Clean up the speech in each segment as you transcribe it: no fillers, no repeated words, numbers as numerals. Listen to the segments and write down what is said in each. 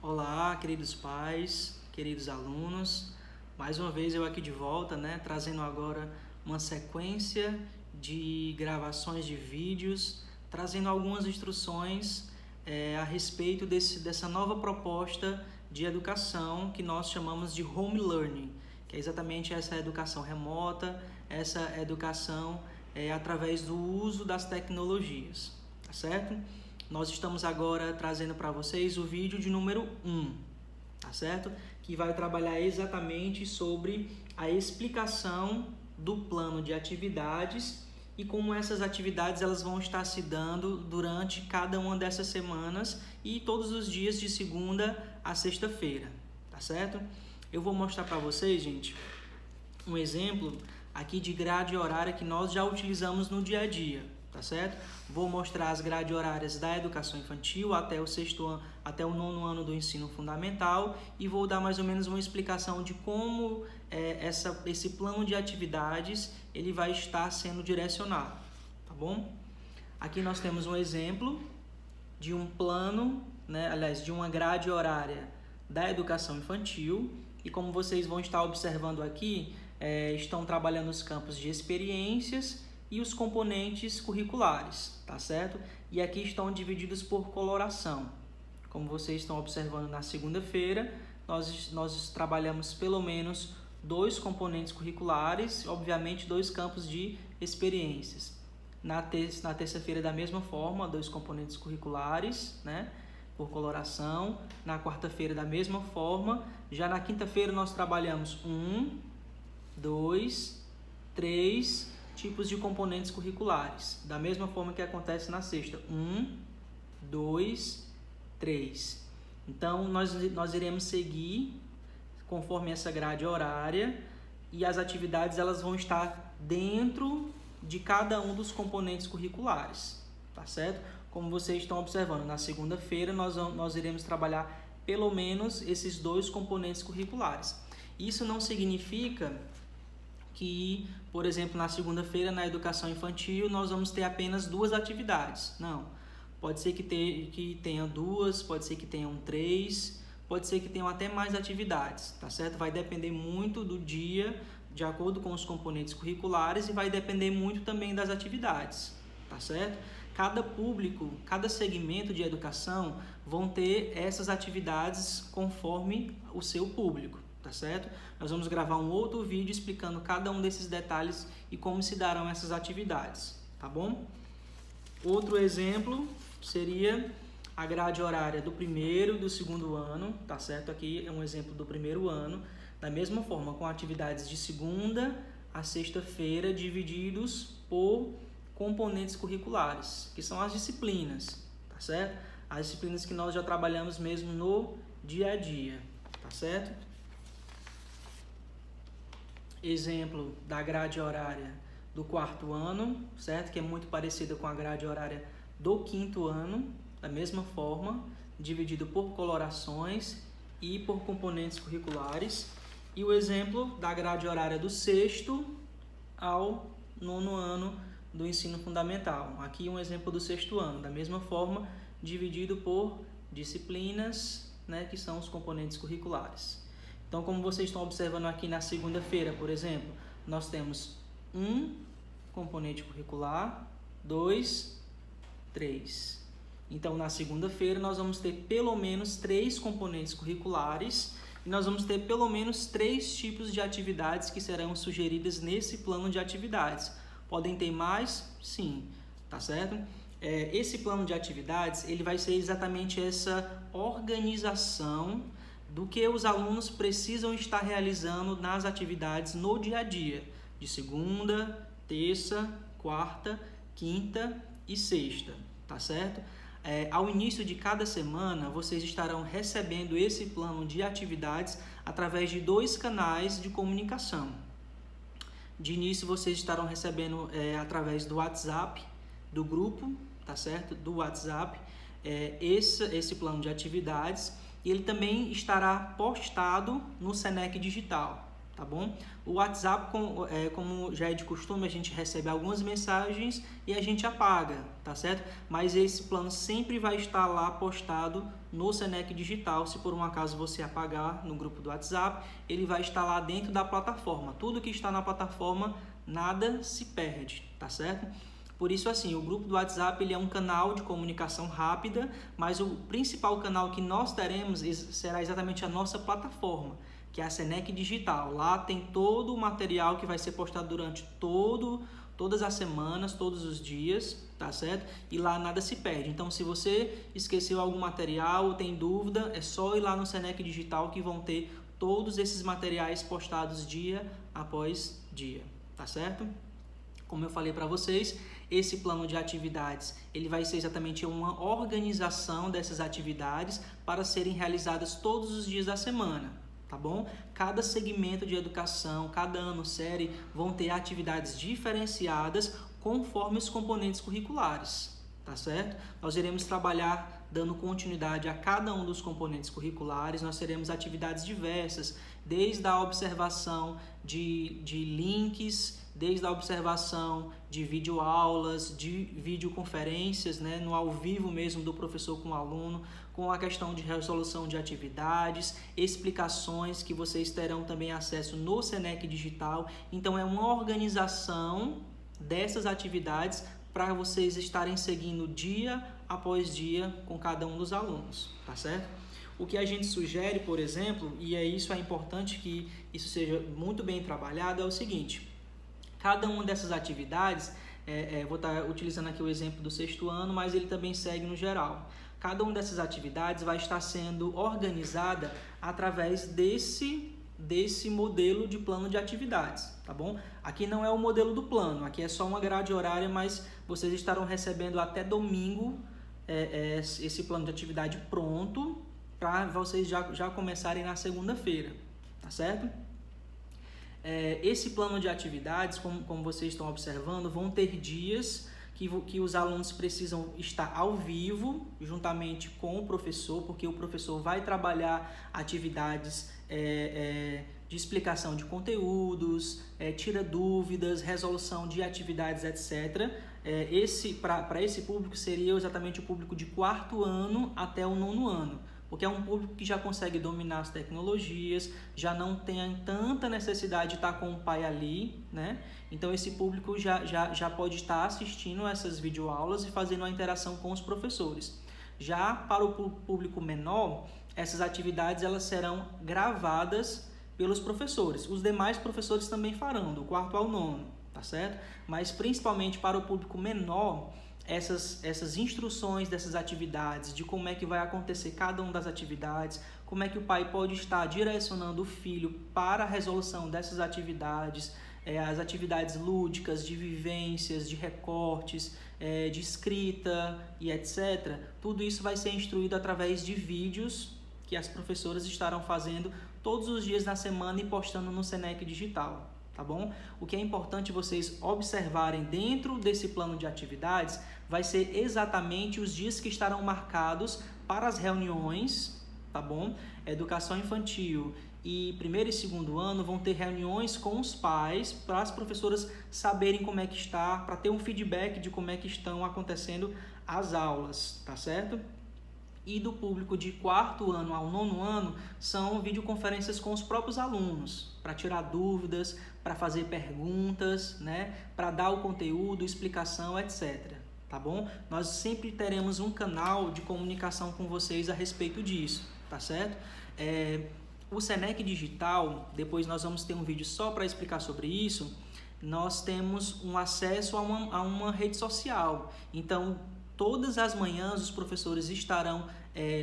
Olá, queridos pais, queridos alunos. Mais uma vez eu aqui de volta, trazendo agora uma sequência de gravações de vídeos, trazendo algumas instruções a respeito dessa nova proposta de educação que nós chamamos de home learning, que é exatamente essa educação remota, essa educação através do uso das tecnologias, tá certo? Nós estamos agora trazendo para vocês o vídeo de número 1, tá certo? Que vai trabalhar exatamente sobre a explicação do plano de atividades e como essas atividades elas vão estar se dando durante cada uma dessas semanas e todos os dias de segunda a sexta-feira, tá certo? Eu vou mostrar para vocês, gente, um exemplo aqui de grade horária que nós já utilizamos no dia a dia. Tá certo? Vou mostrar as grades horárias da educação infantil até o sexto ano, até o nono ano do ensino fundamental e vou dar mais ou menos uma explicação de como esse plano de atividades ele vai estar sendo direcionado, tá bom? Aqui nós temos um exemplo de um plano, de uma grade horária da educação infantil e como vocês vão estar observando aqui, estão trabalhando os campos de experiências e os componentes curriculares, tá certo? E aqui estão divididos por coloração. Como vocês estão observando na segunda-feira, nós trabalhamos pelo menos 2 componentes curriculares, obviamente 2 campos de experiências. Na terça-feira da mesma forma, 2 componentes curriculares, por coloração. Na quarta-feira da mesma forma. Já na quinta-feira nós trabalhamos 1, 2, 3 tipos de componentes curriculares, da mesma forma que acontece na sexta, 1, 2, 3. Então, nós iremos seguir conforme essa grade horária e as atividades elas vão estar dentro de cada um dos componentes curriculares, tá certo? Como vocês estão observando, na segunda-feira nós iremos trabalhar pelo menos esses 2 componentes curriculares. Isso não significa que, por exemplo, na segunda-feira, na educação infantil, nós vamos ter apenas 2 atividades. Não. Pode ser que tenha 2, pode ser que tenham 3, pode ser que tenham até mais atividades, tá certo? Vai depender muito do dia, de acordo com os componentes curriculares, e vai depender muito também das atividades, tá certo? Cada público, cada segmento de educação vão ter essas atividades conforme o seu público. Tá certo? Nós vamos gravar um outro vídeo explicando cada um desses detalhes e como se darão essas atividades, tá bom? Outro exemplo seria a grade horária do primeiro e do segundo ano, tá certo? Aqui é um exemplo do primeiro ano, da mesma forma, com atividades de segunda a sexta-feira, divididos por componentes curriculares, que são as disciplinas, tá certo? As disciplinas que nós já trabalhamos mesmo no dia a dia, tá certo? Exemplo da grade horária do quarto ano, certo? Que é muito parecida com a grade horária do quinto ano, da mesma forma, dividido por colorações e por componentes curriculares. E o exemplo da grade horária do sexto ao nono ano do ensino fundamental. Aqui um exemplo do sexto ano, da mesma forma, dividido por disciplinas, que são os componentes curriculares. Então, como vocês estão observando aqui na segunda-feira, por exemplo, nós temos 1 componente curricular, 2, 3. Então, na segunda-feira, nós vamos ter pelo menos 3 componentes curriculares e nós vamos ter pelo menos 3 tipos de atividades que serão sugeridas nesse plano de atividades. Podem ter mais? Sim, tá certo? Esse plano de atividades, ele vai ser exatamente essa organização do que os alunos precisam estar realizando nas atividades no dia a dia, de segunda, terça, quarta, quinta e sexta, tá certo? Ao início de cada semana, vocês estarão recebendo esse plano de atividades através de 2 canais de comunicação. De início, vocês estarão recebendo através do WhatsApp, do grupo, tá certo? Do WhatsApp, esse plano de atividades. E ele também estará postado no Senec Digital, tá bom? O WhatsApp, como já é de costume, a gente recebe algumas mensagens e a gente apaga, tá certo? Mas esse plano sempre vai estar lá postado no Senec Digital. Se por um acaso você apagar no grupo do WhatsApp, ele vai estar lá dentro da plataforma. Tudo que está na plataforma, nada se perde, tá certo? Por isso, assim, o grupo do WhatsApp ele é um canal de comunicação rápida, mas o principal canal que nós teremos será exatamente a nossa plataforma, que é a Senec Digital. Lá tem todo o material que vai ser postado durante todas as semanas, todos os dias, tá certo? E lá nada se perde. Então, se você esqueceu algum material ou tem dúvida, é só ir lá no Senec Digital que vão ter todos esses materiais postados dia após dia, tá certo? Como eu falei para vocês, esse plano de atividades ele vai ser exatamente uma organização dessas atividades para serem realizadas todos os dias da semana, tá bom? Cada segmento de educação, cada ano série vão ter atividades diferenciadas conforme os componentes curriculares, tá certo? Nós iremos trabalhar dando continuidade a cada um dos componentes curriculares. Nós teremos atividades diversas, desde a observação de links, desde a observação de videoaulas, de videoconferências, né, no ao vivo mesmo do professor com o aluno, com a questão de resolução de atividades, explicações que vocês terão também acesso no Senec Digital. Então é uma organização dessas atividades para vocês estarem seguindo dia após dia com cada um dos alunos, tá certo? O que a gente sugere, por exemplo, e é importante que isso seja muito bem trabalhado, é o seguinte: cada uma dessas atividades, vou estar utilizando aqui o exemplo do 6º ano, mas ele também segue no geral. Cada uma dessas atividades vai estar sendo organizada através desse modelo de plano de atividades, tá bom? Aqui não é o modelo do plano, aqui é só uma grade horária, mas vocês estarão recebendo até domingo esse plano de atividade pronto para vocês já começarem na segunda-feira, tá certo? Esse plano de atividades, como vocês estão observando, vão ter dias que os alunos precisam estar ao vivo, juntamente com o professor, porque o professor vai trabalhar atividades de explicação de conteúdos, tira dúvidas, resolução de atividades, etc. Para esse público seria exatamente o público de 4º ano até o 9º ano, porque é um público que já consegue dominar as tecnologias, já não tem tanta necessidade de estar com o pai ali, né? Então esse público já pode estar assistindo essas videoaulas e fazendo a interação com os professores. Já para o público menor, essas atividades elas serão gravadas pelos professores. Os demais professores também farão, do 4º ao 9º, tá certo? Mas principalmente para o público menor, essas instruções dessas atividades, de como é que vai acontecer cada uma das atividades, como é que o pai pode estar direcionando o filho para a resolução dessas atividades, as atividades lúdicas, de vivências, de recortes, de escrita e etc. Tudo isso vai ser instruído através de vídeos que as professoras estarão fazendo todos os dias na semana e postando no Senec Digital, tá bom? O que é importante vocês observarem dentro desse plano de atividades vai ser exatamente os dias que estarão marcados para as reuniões, tá bom? Educação infantil e 1º e 2º ano vão ter reuniões com os pais para as professoras saberem como é que está, para ter um feedback de como é que estão acontecendo as aulas, tá certo? E do público de 4º ano ao 9º ano são videoconferências com os próprios alunos, para tirar dúvidas, para fazer perguntas, né? Para dar o conteúdo, explicação, etc. Tá bom? Nós sempre teremos um canal de comunicação com vocês a respeito disso, tá certo? O Senec Digital, depois nós vamos ter um vídeo só para explicar sobre isso. Nós temos um acesso a uma rede social, então todas as manhãs os professores estarão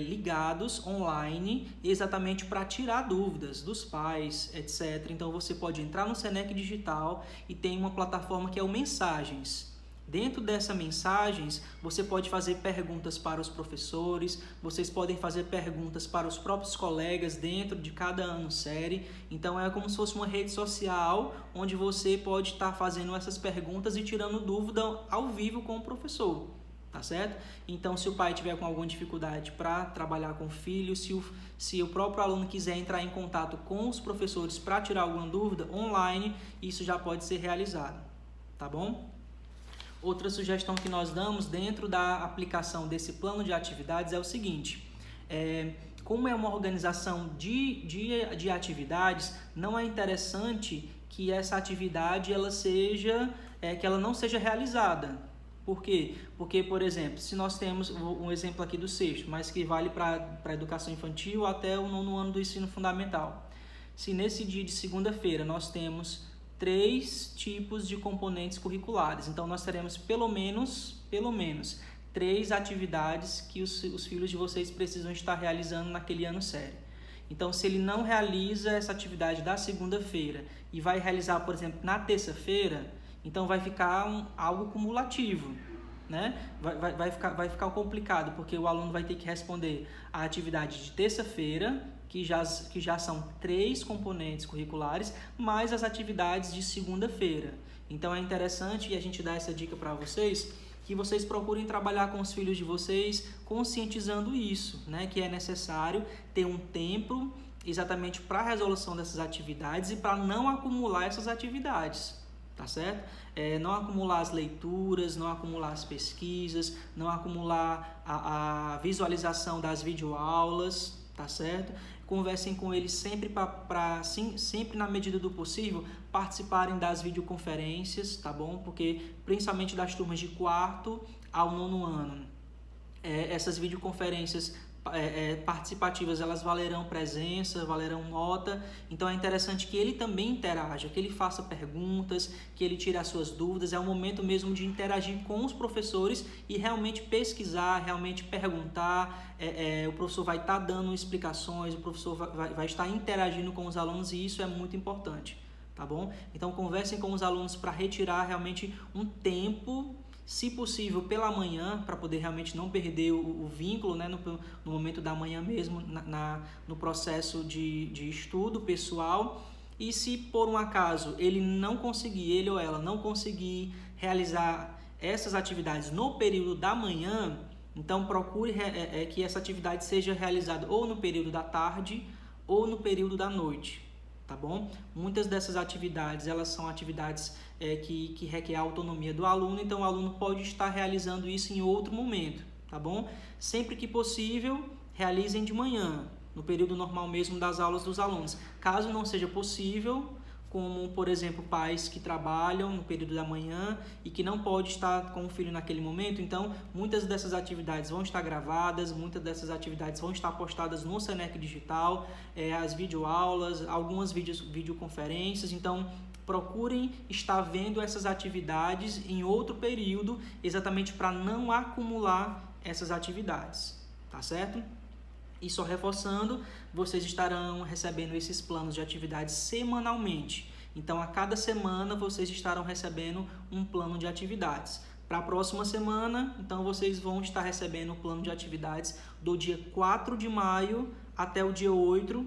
ligados online exatamente para tirar dúvidas dos pais, etc. Então você pode entrar no Senec Digital e tem uma plataforma que é o Mensagens. Dentro dessa Mensagens, você pode fazer perguntas para os professores, vocês podem fazer perguntas para os próprios colegas dentro de cada ano série. Então é como se fosse uma rede social onde você pode estar fazendo essas perguntas e tirando dúvida ao vivo com o professor. tá certo? Então, se o pai tiver com alguma dificuldade para trabalhar com o filho, se o próprio aluno quiser entrar em contato com os professores para tirar alguma dúvida online, isso já pode ser realizado, tá bom? Outra sugestão que nós damos dentro da aplicação desse plano de atividades é o seguinte: como é uma organização de atividades, não é interessante que essa atividade que ela não seja realizada. Por quê? Porque, por exemplo, se nós temos um exemplo aqui do sexto, mas que vale para a educação infantil até o 9º ano do ensino fundamental. Se nesse dia de segunda-feira nós temos 3 tipos de componentes curriculares, então nós teremos pelo menos 3 atividades que os filhos de vocês precisam estar realizando naquele ano sério. Então, se ele não realiza essa atividade da segunda-feira e vai realizar, por exemplo, na terça-feira, então vai ficar algo cumulativo, né? Vai ficar complicado, porque o aluno vai ter que responder a atividade de terça-feira, que já são 3 componentes curriculares, mais as atividades de segunda-feira. Então é interessante, e a gente dá essa dica para vocês, que vocês procurem trabalhar com os filhos de vocês conscientizando isso, né? Que é necessário ter um tempo exatamente para a resolução dessas atividades e para não acumular essas atividades, tá certo? Não acumular as leituras, não acumular as pesquisas, não acumular a visualização das videoaulas, tá certo? Conversem com eles sempre sempre na medida do possível participarem das videoconferências, tá bom? Porque principalmente das turmas de 4º ao 9º ano, essas videoconferências participativas, elas valerão presença, valerão nota, então é interessante que ele também interaja, que ele faça perguntas, que ele tire as suas dúvidas. É o momento mesmo de interagir com os professores e realmente pesquisar, realmente perguntar. O professor vai estar dando explicações, o professor vai estar interagindo com os alunos, e isso é muito importante, tá bom? Então conversem com os alunos para retirar realmente um tempo, se possível pela manhã, para poder realmente não perder o vínculo, né, no momento da manhã mesmo, no processo de estudo pessoal. E se por um acaso ele ou ela não conseguir realizar essas atividades no período da manhã, então procure que essa atividade seja realizada ou no período da tarde ou no período da noite, tá bom? Muitas dessas atividades, elas são atividades que requer a autonomia do aluno, então o aluno pode estar realizando isso em outro momento, tá bom? Sempre que possível, realizem de manhã, no período normal mesmo das aulas dos alunos. Caso não seja possível, como, por exemplo, pais que trabalham no período da manhã e que não pode estar com o filho naquele momento, então muitas dessas atividades vão estar gravadas, muitas dessas atividades vão estar postadas no Senec Digital, as videoaulas, algumas videoconferências. Então procurem estar vendo essas atividades em outro período, exatamente para não acumular essas atividades, tá certo? E só reforçando, vocês estarão recebendo esses planos de atividades semanalmente. Então, a cada semana, vocês estarão recebendo um plano de atividades. Para a próxima semana, então, vocês vão estar recebendo o plano de atividades do dia 4 de maio até o dia 8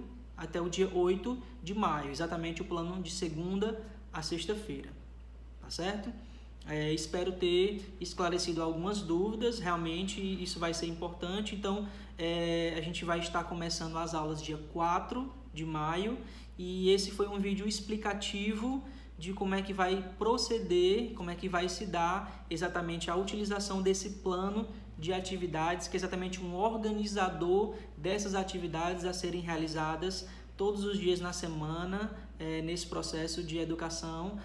de maio. Exatamente o plano de segunda a sexta-feira. Tá certo? Espero ter esclarecido algumas dúvidas, realmente isso vai ser importante. Então, a gente vai estar começando as aulas dia 4 de maio e esse foi um vídeo explicativo de como é que vai proceder, como é que vai se dar exatamente a utilização desse plano de atividades, que é exatamente um organizador dessas atividades a serem realizadas todos os dias na semana, nesse processo de educação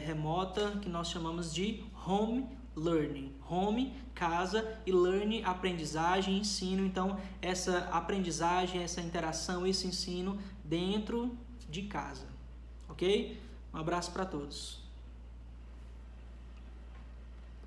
remota, que nós chamamos de home learning. Home, casa, e learning, aprendizagem, ensino. Então, essa aprendizagem, essa interação, esse ensino dentro de casa. Ok? Um abraço para todos.